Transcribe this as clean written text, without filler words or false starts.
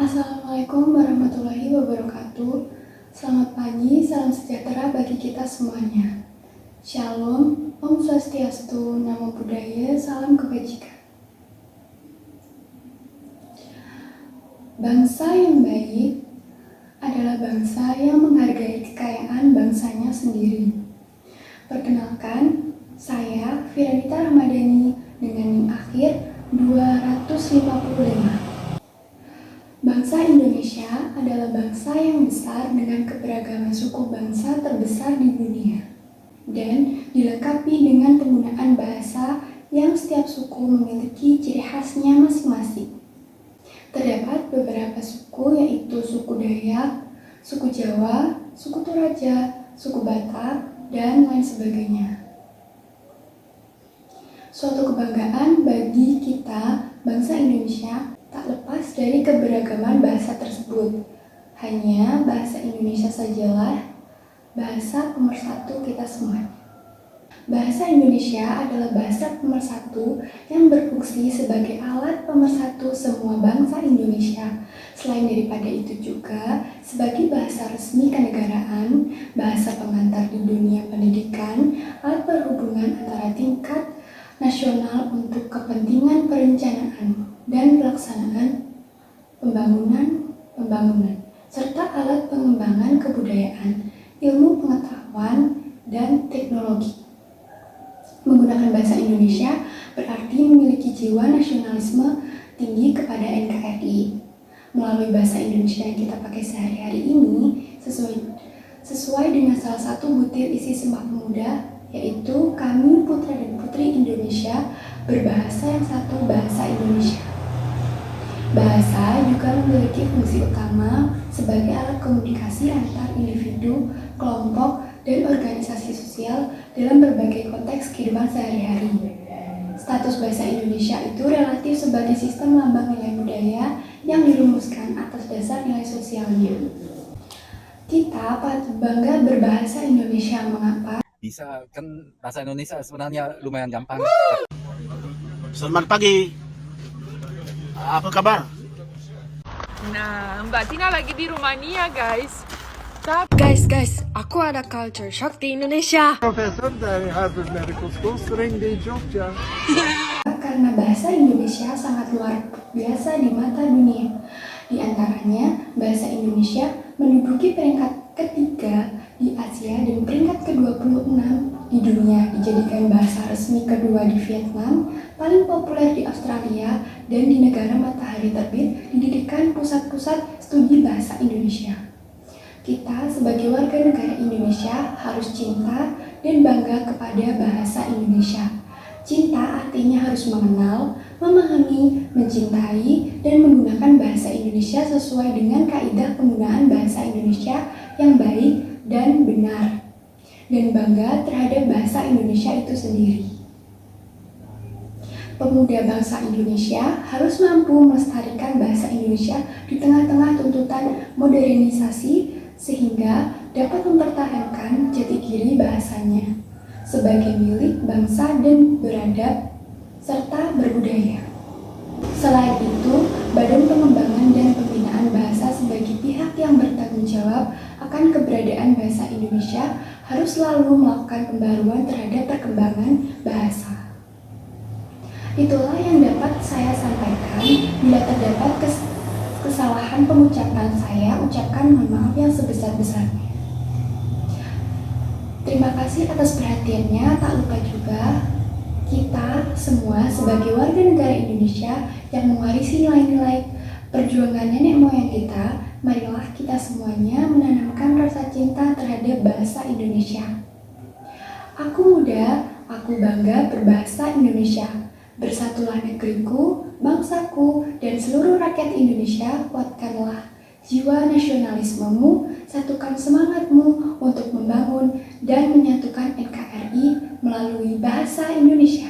Assalamualaikum warahmatullahi wabarakatuh. Selamat pagi, salam sejahtera bagi kita semuanya. Shalom, Om Swastiastu, Namo Buddhaya, salam kebajikan. Bangsa yang baik adalah bangsa yang menghargai kekayaan bangsanya sendiri. Perkenalkan, saya Firanita Ramadhani dengan NIM akhir 255. Bangsa Indonesia adalah bangsa yang besar dengan keberagaman suku bangsa terbesar di dunia dan dilengkapi dengan penggunaan bahasa yang setiap suku memiliki ciri khasnya masing-masing. Terdapat beberapa suku yaitu suku Dayak, suku Jawa, suku Toraja, suku Batak, dan lain sebagainya. Suatu kebanggaan bagi kita bangsa Indonesia tak lepas dari keberagaman bahasa tersebut. Hanya bahasa Indonesia sajalah bahasa pemersatu kita semua. Bahasa Indonesia adalah bahasa pemersatu yang berfungsi sebagai alat pemersatu semua bangsa Indonesia. Selain daripada itu juga sebagai bahasa resmi kenegaraan, bahasa pengantar di dunia pendidikan, alat perhubungan antara tingkat nasional untuk kepentingan perencanaan dan pelaksanaan pembangunan, serta alat pengembangan kebudayaan, ilmu pengetahuan, dan teknologi. Menggunakan bahasa Indonesia berarti memiliki jiwa nasionalisme tinggi kepada NKRI. Melalui bahasa Indonesia yang kita pakai sehari-hari ini, sesuai dengan salah satu butir isi Sumpah Pemuda, yaitu kami putra dan putri Indonesia berbahasa yang satu, bahasa Indonesia. Bahasa juga memiliki fungsi utama sebagai alat komunikasi antar individu, kelompok, dan organisasi sosial dalam berbagai konteks kehidupan sehari-hari. Status bahasa Indonesia itu relatif sebagai sistem lambang nilai budaya yang dirumuskan atas dasar nilai sosialnya. Kita patut bangga berbahasa Indonesia. Mengapa? Bisa kan bahasa Indonesia sebenarnya lumayan gampang. Selamat pagi. Apa kabar? Nah, Mbak Tina lagi di Rumania, guys. Guys, aku ada culture shock di Indonesia. Profesor dari Harvard Medical School sering di Jogja. Karena bahasa Indonesia sangat luar biasa di mata dunia. Di antaranya, bahasa Indonesia menduduki peringkat ketiga di Asia dan peringkat ke-26 di dunia, dijadikan bahasa resmi kedua di Vietnam, paling populer di Australia, dan di negara matahari terbit didirikan pusat-pusat studi bahasa Indonesia. Kita sebagai warga negara Indonesia harus cinta dan bangga kepada bahasa Indonesia. Cinta artinya harus mengenal, memahami, mencintai, dan menggunakan bahasa Indonesia sesuai dengan kaidah penggunaan bahasa Indonesia yang baik dan benar, dan bangga terhadap bahasa Indonesia itu sendiri. Pemuda bangsa Indonesia harus mampu melestarikan bahasa Indonesia di tengah-tengah tuntutan modernisasi sehingga dapat mempertahankan jati diri bahasanya sebagai milik bangsa dan beradab serta berbudaya. Selain itu, Badan Pengembangan dan Pembinaan Bahasa sebagai pihak yang bertanggung jawab akan keberadaan bahasa Indonesia harus selalu melakukan pembaruan terhadap perkembangan bahasa. Itulah yang dapat saya sampaikan. Bila terdapat kesalahan pengucapan saya, ucapkan mohon maaf yang sebesar-besarnya. Terima kasih atas perhatiannya. Tak lupa juga kita semua sebagai warga negara Indonesia yang mewarisi nilai-nilai perjuangan nenek moyang kita, marilah kita semuanya menanamkan rasa cinta terhadap bahasa Indonesia. Aku muda, aku bangga berbahasa Indonesia. Bersatulah negeriku, bangsaku, dan seluruh rakyat Indonesia. Kuatkanlah jiwa nasionalismemu, satukan semangatmu untuk membangun dan menyatukan NKRI melalui bahasa Indonesia.